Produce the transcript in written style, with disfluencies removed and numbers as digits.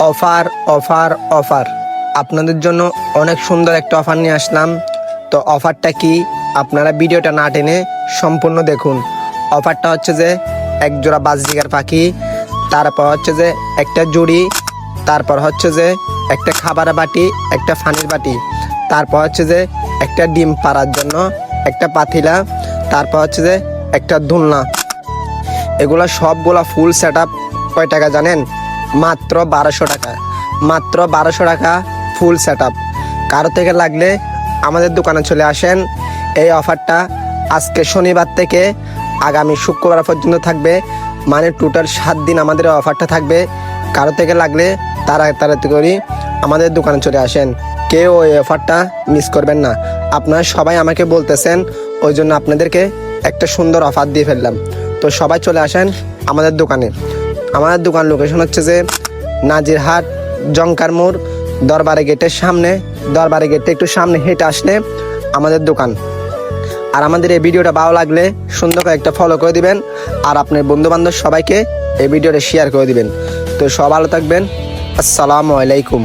Offer offer offer আপনাদের জন্য অনেক সুন্দর একটা অফার নিয়ে আসলাম। তো অফারটা কি, আপনারা ভিডিওটা না টেনে সম্পূর্ণ দেখুন। অফারটা হচ্ছে যে এক জোড়া বাজরিগার পাখি, তারপর হচ্ছে যে একটা জুড়ি, তারপর হচ্ছে যে একটা খাবার বাটি, একটা পানির বাটি, তারপর হচ্ছে যে একটা ডিম পাড়ার জন্য একটা পাতিলা, তারপর হচ্ছে যে একটা দোলনা। এগুলা সবগুলা ফুল সেট আপ কয় টাকা জানেন? মাত্র 1200 টাকা। মাত্র 1200 টাকা ফুল সেট আপ। কারো থেকে লাগলে আমাদের দোকানে চলে আসেন। এই অফারটা আজকে শনিবার থেকে আগামী শুক্রবার পর্যন্ত থাকবে, মানে টোটাল 7 দিন আমাদের এই অফারটা থাকবে। কারো থেকে লাগলে তাড়াতাড়ি করে আমাদের দোকানে চলে আসেন, কেউ ওই অফারটা মিস করবেন না। আপনারা সবাই আমাকে বলতেছেন, ওই জন্য আপনাদেরকে একটা সুন্দর অফার দিয়ে ফেললাম। তো সবাই চলে আসেন আমাদের দোকানে। আমাদের দোকান লোকেশন হচ্ছে যে নাজিরহাট জঙ্কার মোড়, দরবারে গেটের সামনে। দরবারে গেটে একটু সামনে হেঁটে আসলে আমাদের দোকান। আর আমাদের এই ভিডিওটা ভালো লাগলে সুন্দর করে একটা ফলো করে দিবেন, আর আপনার বন্ধুবান্ধব সবাইকে এই ভিডিওটা শেয়ার করে দিবেন। তো সব ভালো থাকবেন। আসসালামু আলাইকুম।